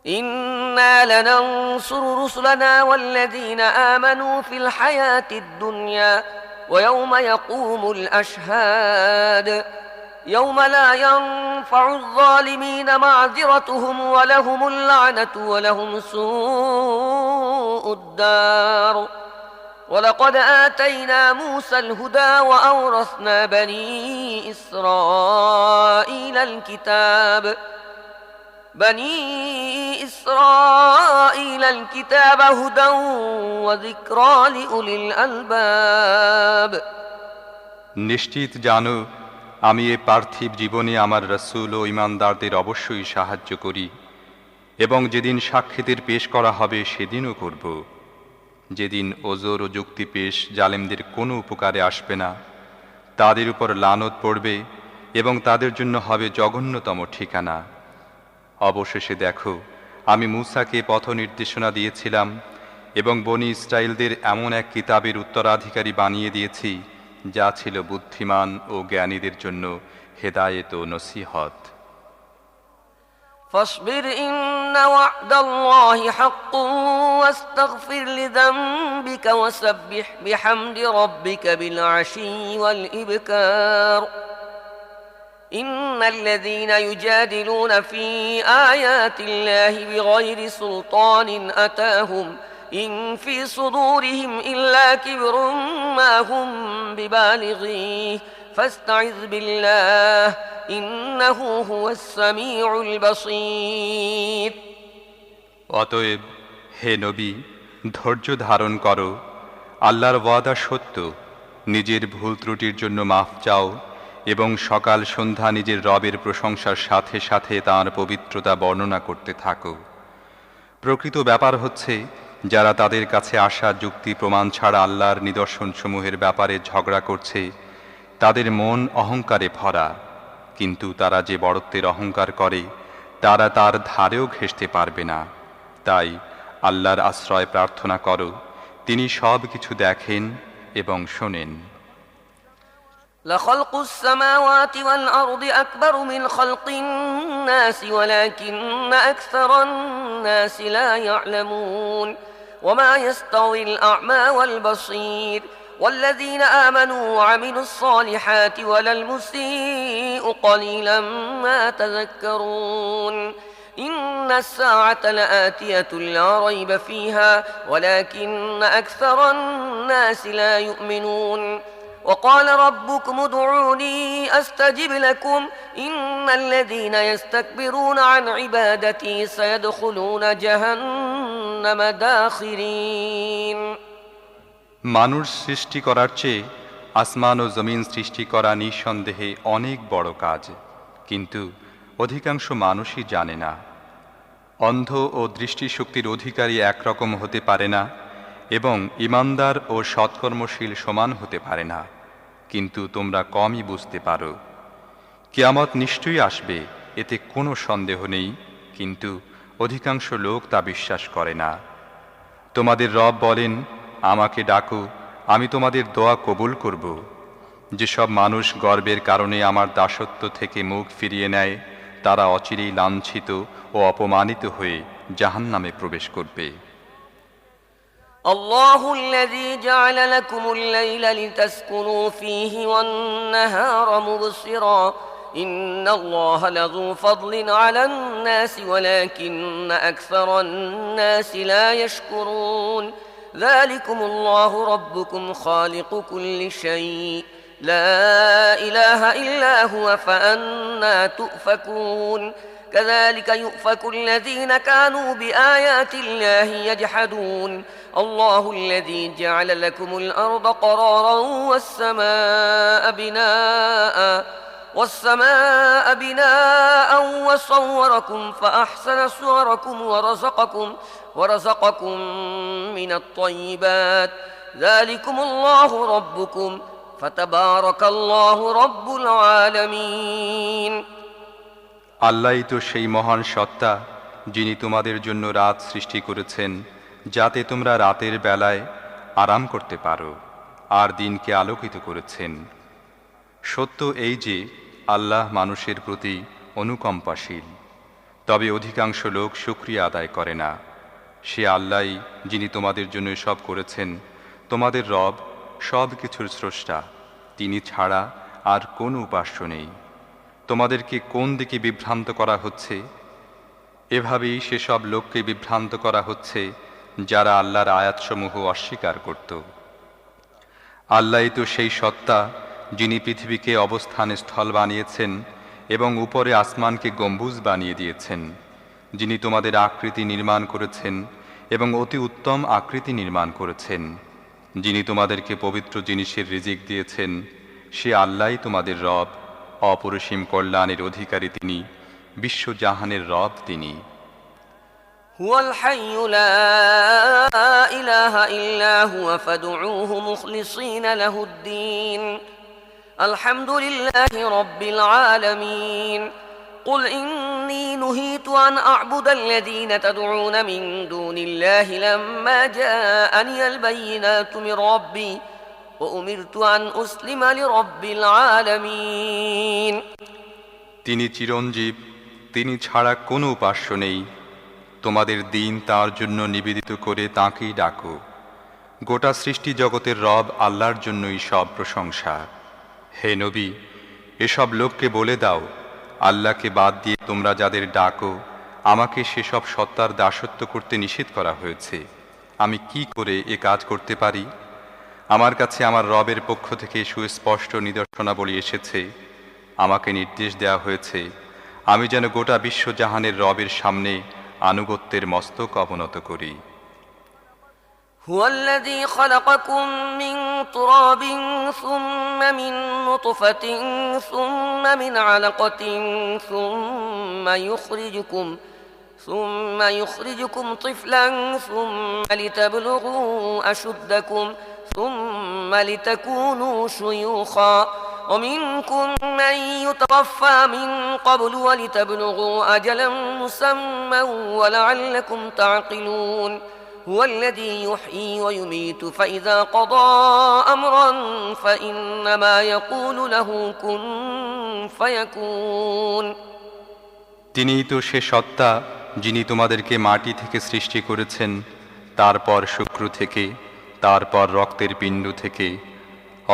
إنا لننصر رسلنا والذين آمنوا في الحياة الدنيا ويوم يقوم الأشهاد يوم لا ينفع الظالمين معذرتهم ولهم اللعنة ولهم سوء الدار ولقد آتينا موسى الهدى وأورثنا بني إسرائيل الكتاب هدى وذكرى لأولي الألباب নিশ্চিত জানো, আমি এ পার্থিব জীবনে আমার রাসূল ও ঈমানদারদের অবশ্যই সাহায্য করি, এবং যেদিন সাক্ষীদের পেশ করা হবে সেদিনও করব। যেদিন ওজর ও যুক্তি পেশ জালেমদের কোনো উপকারে আসবে না, তাদের উপর লানত পড়বে এবং তাদের জন্য হবে জঘন্যতম ঠিকানা। অবশেষে দেখো, আমি মূসাকে পথ নির্দেশনা দিয়েছিলাম এবং বনি ইসরায়েলদের এমন এক কিতাবের উত্তরাধিকারী বানিয়ে দিয়েছি যা ছিল বুদ্ধিমান ও জ্ঞানীদের জন্য হেদায়েত ও নসিহত। فاصبر إن وعد الله حق واستغفر لذنبك وسبح بحمد ربك بالعشي والإبكار إن الذين يجادلون في آيات الله بغير سلطان أتاهم إن في صدورهم إلا كبر ما هم ببالغيه فاستعذ بالله إنه هو السميع البصير অতএব হে নবী, ধৈর্য ধারণ করো। আল্লাহর ওয়াদা সত্য। নিজের ভুল ত্রুটির জন্য মাফ চাও এবং সকাল সন্ধ্যা নিজের রবের প্রশংসার সাথে সাথে তাঁর পবিত্রতা বর্ণনা করতে থাকো। প্রকৃত ব্যাপার হচ্ছে, যারা তাদের কাছে আসা যুক্তি প্রমাণ ছাড়া আল্লাহর নিদর্শনসমূহের ব্যাপারে ঝগড়া করছে, তাদের মন অহংকারে ভরা, কিন্তু তারা যে বড়ত্বের অহংকার করে তারা তার ধারেও ঘেঁষতে পারবে না। তাই আল্লাহর আশ্রয় প্রার্থনা করো, তিনি সব কিছু দেখেন এবং শোনেন। لخلق السماوات والأرض أكبر من خلق الناس ولكن أكثر الناس لا يعلمون وما يستوي الأعمى والبصير والذين آمنوا وعملوا الصالحات ولا المسيء قليلا ما تذكرون إن الساعة لآتية لا ريب فيها ولكن أكثر الناس لا يؤمنون وقال ربكم ادعوني أستجب لكم إن الذين يستكبرون عن عبادتي سيدخلون جهنم داخرين মানুষ সৃষ্টি করার চেয়ে আসমান ও জমিন সৃষ্টি করা নিঃসন্দেহে অনেক বড় কাজ, কিন্তু অধিকাংশ মানুষই জানে না। অন্ধ ও দৃষ্টিশক্তির অধিকারী একরকম হতে পারে না এবং ঈমানদার ও সৎকর্মশীল সমান হতে পারে না, কিন্তু তোমরা কমই বুঝতে পারো। কিয়ামত নিশ্চয়ই আসবে, এতে কোনো সন্দেহ নেই, কিন্তু অধিকাংশ লোক তা বিশ্বাস করে না। তোমাদের রব বলেন, আমাকে ডাকো, আমি তোমাদের দোয়া কবুল করব। যেসব মানুষ গর্বের কারণে আমার দাসত্ব থেকে মুখ ফিরিয়ে নেয়, তারা অচিরেই লাঞ্ছিত ও অপমানিত হয়ে জাহান্নামে প্রবেশ করবে। الله الذي جعل لكم الليل لتسكنوا فيه والنهار مبصرا إن الله لذو فضل على الناس ولكن أكثر الناس لا يشكرون ذلكم الله ربكم خالق كل شيء لا إله إلا هو فأنا تؤفكون كذلك يؤفك الذين كانوا بآيات الله يجحدون الله الذي جعل لكم الأرض قرارا والسماء بناء وصوركم فأحسن صوركم ورزقكم من الطيبات ذلكم الله ربكم فتبارك الله رب العالمين আল্লাহই তো সেই মহান সত্তা, যিনি তোমাদের জন্য রাত সৃষ্টি করেছেন যাতে তোমরা রাতের বেলায় আরাম করতে পারো, আর দিনকে আলোকিত করেছেন। সত্য এই যে আল্লাহ মানুষের প্রতি অনুকম্পাশীল, তবে অধিকাংশ লোক শুকরিয়া আদায় করে না। সে আল্লাহই যিনি তোমাদের জন্য সব করেছেন, তোমাদের রব, সব কিছুর স্রষ্টা। তিনি ছাড়া আর কোনো উপাস্য নেই। তোমাদেরকে কোন দিকে বিভ্রান্ত করা হচ্ছে? এভাবেই সেসব লোককে বিভ্রান্ত করা হচ্ছে যারা আল্লাহর আয়াতসমূহ অস্বীকার করত। আল্লাহই তো সেই সত্তা যিনি পৃথিবীকে অবস্থান স্থল বানিয়েছেন এবং উপরে আসমানকে গম্বুজ বানিয়ে দিয়েছেন, যিনি তোমাদের আকৃতি নির্মাণ করেছেন এবং অতি উত্তম আকৃতি নির্মাণ করেছেন, যিনি তোমাদেরকে পবিত্র জিনিসের রিজিক দিয়েছেন। সে আল্লাহই তোমাদের রব, অপরিসীম কল্যাণের অধিকারী তিনি, বিশ্বজাহানের রব তিনি। هو الحي لا إله إلا هو فادعوه مخلصين له الدين الحمد لله رب العالمين قل إني نهيت أن أعبد الذين تدعون من دون الله لما جاءني البينات من ربي وأمرت أن أسلم لرب العالمين তিনি চিরঞ্জীব, তিনি ছাড়া কোনো উপাস্য নেই। তোমাদের দিন তার জন্য নিবেদিত করে তাঁকেই ডাকো। গোটা সৃষ্টি জগতের রব আল্লাহর জন্যই সব প্রশংসা। হে নবী, এসব লোককে বলে দাও, আল্লাহকে বাদ দিয়ে তোমরা যাদের ডাকো, আমাকে সেসব সত্তার দাসত্ব করতে নিষেধ করা হয়েছে। আমি কি করে এ কাজ করতে পারি? আমার কাছে আমার রবের পক্ষ থেকে সুস্পষ্ট নিদর্শনাবলী এসেছে। আমাকে নির্দেশ দেওয়া হয়েছে আমি যেন গোটা বিশ্বজাহানের রবের সামনে আনুগত্যের মস্তক অবনত করি। هو الذي خلقكم من تراب ثم من نطفة ثم من علقة ثم يخرجكم طفلا ثم لتبلغوا أشدكم ثم لتكونوا شيوخا ومنكم من يتوفى من قبل ولتبلغوا أجلا مسمى ولعلكم تعقلون هو الذي يحيي ويميت فإذا قضى أمرا فإنما يقول له كن فيكون তিনিই তো সে সত্তা যিনি তোমাদেরকে মাটি থেকে সৃষ্টি করেছেন, তারপর শুক্র থেকে, তারপর রক্তের পিণ্ড থেকে,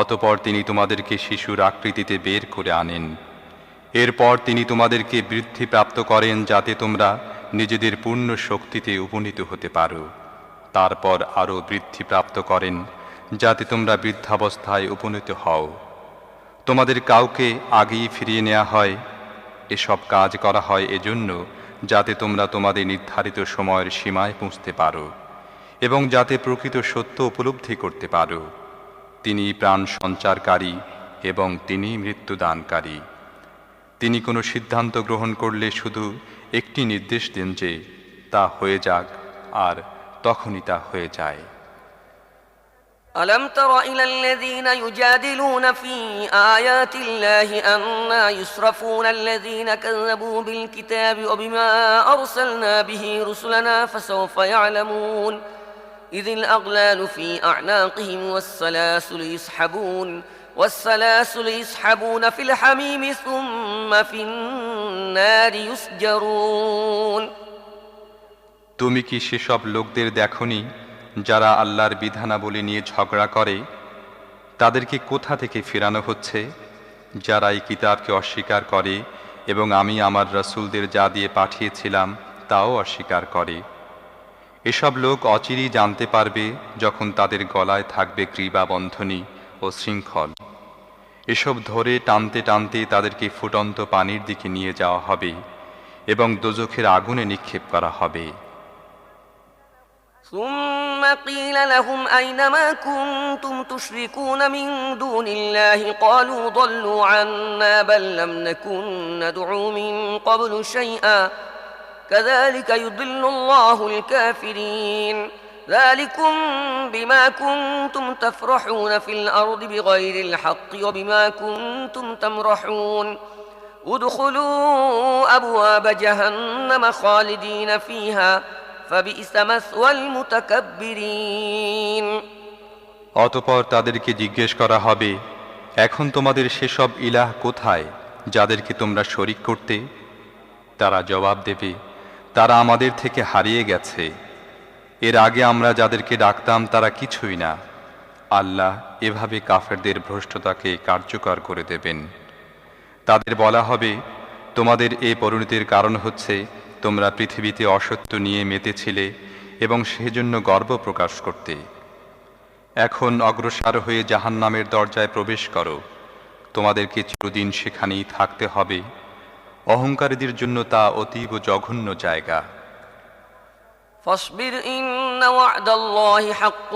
অতঃপর তিনি তোমাদেরকে শিশুর আকৃতিতে বের করে আনেন। এরপর তিনি তোমাদেরকে বৃদ্ধিপ্রাপ্ত করেন যাতে তোমরা নিজেদের পূর্ণ শক্তিতে উপনীত হতে পারো। তারপর আরও বৃদ্ধিপ্রাপ্ত করেন যাতে তোমরা বৃদ্ধাবস্থায় উপনীত হও। তোমাদের কাউকে আগেই ফিরিয়ে নেওয়া হয়। এসব কাজ করা হয় এজন্য যাতে তোমরা তোমাদের নির্ধারিত সময়ের সীমায় পৌঁছতে পারো এবং যাতে প্রকৃত সত্য উপলব্ধি করতে পারো। তিনি প্রাণ সঞ্চারকারী এবং তিনি মৃত্যুদানকারী। তিনি কোনো সিদ্ধান্ত গ্রহণ করলে শুধু একটি নির্দেশ দেন যে তা হয়ে যাক, আর তখনই তা হয়ে যায়। ألم تر إلى الذين يجادلون في آيات الله أنى يصرفون الذين كذبوا بالكتاب وبما أرسلنا به رسلنا فسوف يعلمون إذ الأغلال في أعناقهم والسلاسل يسحبون في الحميم ثم في النار يسجرون তুমি কি সেসব লোকদের দেখনি যারা আল্লাহর বিধানাবলী নিয়ে ঝগড়া করে? তাদেরকে কোথা থেকে ফেরানো হচ্ছে? যারা এই কিতাবকে অস্বীকার করে এবং আমি আমার রাসূলদের যা দিয়ে পাঠিয়েছিলাম তাও অস্বীকার করে। এসব লোক অচিরেই জানতে পারবে যখন তাদের গলায় থাকবে গ্রীবা বন্ধনী ও শৃঙ্খল। এসব ধরে টানতে টানতে তাদেরকে ফুটন্ত পানির দিকে নিয়ে যাওয়া হবে এবং দোজখের আগুনে নিক্ষেপ করা হবে। ثم قيل لهم أين ما كنتم تشركون من دون الله قالوا ضلوا عنا بل لم نكن ندعو من قبل شيئا كذلك يضل الله الكافرين ذلكم بما كنتم تفرحون في الأرض بغير الحق وبما كنتم تمرحون ادخلوا أبواب جهنم خالدين فيها فبئس مثوى المتكبرين অতঃপর তাদেরকে জিজ্ঞেস করা হবে, এখন তোমাদের সেসব ইলাহ কোথায় যাদেরকে তোমরা শরীক করতে? তারা জবাব দেবে, তারা আমাদের থেকে হারিয়ে গেছে। এর আগে আমরা যাদেরকে ডাকতাম তারা কিছুই না। আল্লাহ এভাবে কাফেরদের ভ্রষ্টতাকে কার্যকর করে দেবেন। তাদের বলা হবে, তোমাদের এই পরিণতির কারণ হচ্ছে তোমরা পৃথিবীতে অসত্য নিয়ে মেতেছিলে এবং সেজন্য গর্ব প্রকাশ করতে। এখন অগ্রসর হয়ে জাহান্নামের দরজায় প্রবেশ করো, তোমাদেরকে চিরদিন সেখানেই থাকতে হবে। অহংকারীদের জন্য তা অতীব জঘন্য জায়গা। فاصبر إن وعد الله حق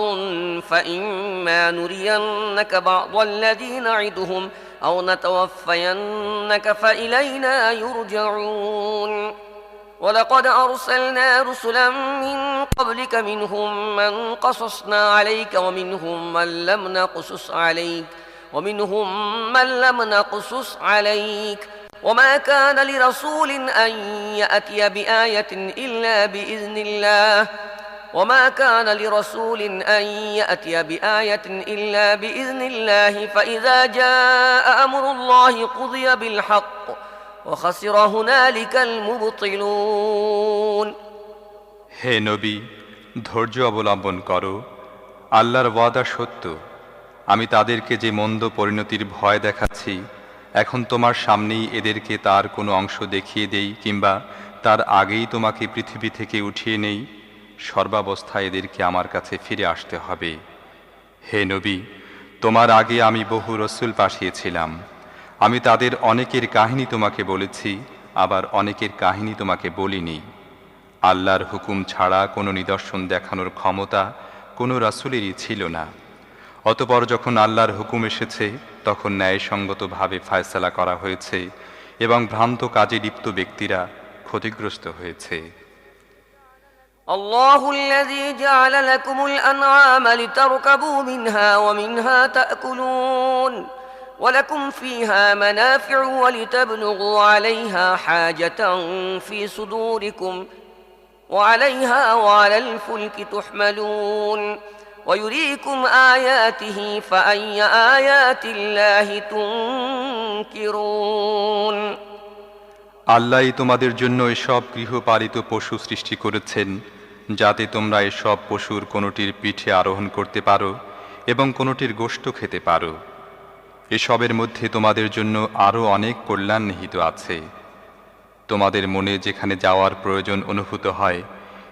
فإما نرينك بعض الذي نعدهم أو نتوفينك فإلينا يرجعون ولقد أرسلنا رسلا من قبلك منهم من قصصنا عليك ومنهم من لم نقصص عليك وما كان لرسول أن يأتي بآية إلا بإذن الله فإذا جاء أمر الله قضي بالحق وخسر هنالك المبطلون হে নবী, ধৈর্য অবলম্বন করো। আল্লাহর ওয়াদা সত্য। আমি তাদেরকে যে মন্দ পরিণতির ভয় দেখাচ্ছি, এখন তোমার সামনেই এদেরকে তার কোনো অংশ দেখিয়ে দেই কিংবা তার আগেই তোমাকে পৃথিবী থেকে উঠিয়ে নেই, সর্বাবস্থায় এদেরকে আমার কাছে ফিরে আসতে হবে। হে নবী, তোমার আগে আমি বহু রসুল পাঠিয়েছিলাম। আমি তাদের অনেকের কাহিনী তোমাকে বলেছি, আবার অনেকের কাহিনী তোমাকে বলিনি। আল্লাহর হুকুম ছাড়া কোনো নিদর্শন দেখানোর ক্ষমতা কোনো রাসূলেরই ছিল না। অতঃপর যখন আল্লাহর হুকুম এসেছে, তখন ন্যায়সঙ্গতভাবে ফায়সালা করা হয়েছে এবং ভ্রান্ত কাজে লিপ্ত ব্যক্তিরা ক্ষতিগ্রস্ত হয়েছে। الله الذي جعل لكم الأنعام لتركبوا منها ومنها تأكلون ولكم فيها منافع ولتبلغوا عليها حاجة في صدوركم وعليها وعلى الفلك تحملون ويريكم آياته فأي آيات الله تنكرون আল্লাহই তোমাদের জন্য এসব গৃহপালিত পশু সৃষ্টি করেছেন, যাতে তোমরা এসব পশুর কোনোটির পিঠে আরোহণ করতে পারো এবং কোনোটির গোশত খেতে পারো। এসবের মধ্যে তোমাদের জন্য আরও অনেক কল্যাণ নিহিত আছে। তোমাদের মনে যেখানে যাওয়ার প্রয়োজন অনুভূত হয়,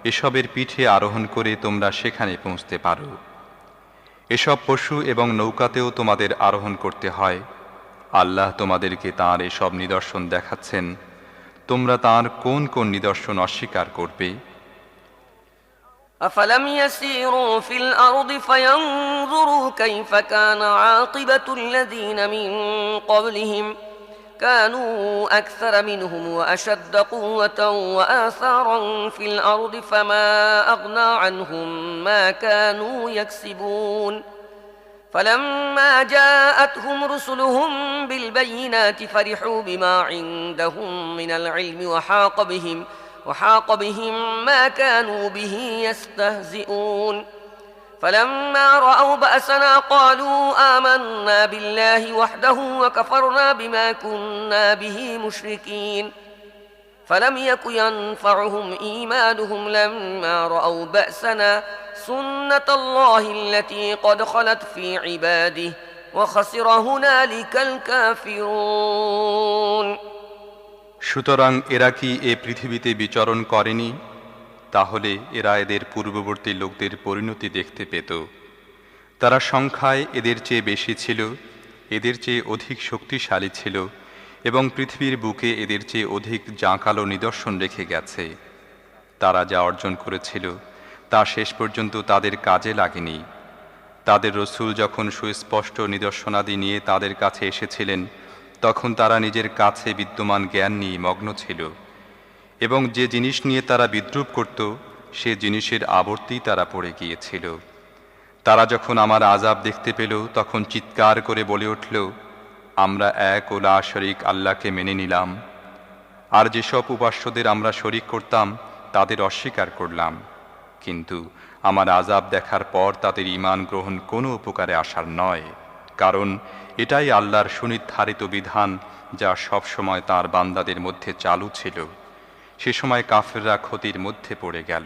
এসবের পিঠে আরোহণ করে তোমরা সেখানে পৌঁছতে পারো। এসব পশু এবং নৌকাতেও তোমাদের আরোহণ করতে হয়। আল্লাহ তোমাদেরকে তাঁর এসব নিদর্শন দেখাচ্ছেন। তোমরা তাঁর কোন কোন নিদর্শন অস্বীকার করবে? أفلم يسيروا في الأرض فينظروا كيف كان عاقبة الذين من قبلهم كانوا أكثر منهم وأشد قوة وآثارا في الأرض فما أغنى عنهم ما كانوا يكسبون فلما جاءتهم رسلهم بالبينات فرحوا بما عندهم من العلم وحاق بهم ما كانوا به يستهزئون فلما رأوا بأسنا قالوا آمنا بالله وحده وكفرنا بما كنا به مشركين فلم يك ينفعهم إيمانهم لما رأوا بأسنا سنة الله التي قد خلت في عباده وخسر هنالك الكافرون সুতরাং এরা কি এ পৃথিবীতে বিচরণ করেনি? তাহলে এরা এদের পূর্ববর্তী লোকদের পরিণতি দেখতে পেত। তারা সংখ্যায় এদের চেয়ে বেশি ছিল, এদের চেয়ে অধিক শক্তিশালী ছিল এবং পৃথিবীর বুকে এদের চেয়ে অধিক জাঁকালো নিদর্শন রেখে গেছে। তারা যা অর্জন করেছিল তা শেষ পর্যন্ত তাদের কাজে লাগেনি। তাদের রসূল যখন সুস্পষ্ট নিদর্শনাদি নিয়ে তাদের কাছে এসেছিলেন, তখন তারা নিজের কাছে বিদ্যমান জ্ঞান নিয়ে মগ্ন ছিল এবং যে জিনিস নিয়ে তারা বিদ্রূপ করত, সে জিনিসের আবর্তেই তারা পড়ে গিয়েছিল। তারা যখন আমার আযাব দেখতে পেল, তখন চিৎকার করে বলে উঠল, আমরা এক ও লা শরীক আল্লাহকে মেনে নিলাম, আর যেসব উপাস্যদের আমরা শরীক করতাম তাদের অস্বীকার করলাম। কিন্তু আমার আযাব দেখার পর তাদের ঈমান গ্রহণ কোনো উপকারে আসার নয়, কারণ এটাই আল্লাহর সুনির্ধারিত বিধান, যা সব সময় তাঁর বান্দাদের মধ্যে চালু ছিল। সে সময় কাফেররা ক্ষতির মধ্যে পড়ে গেল।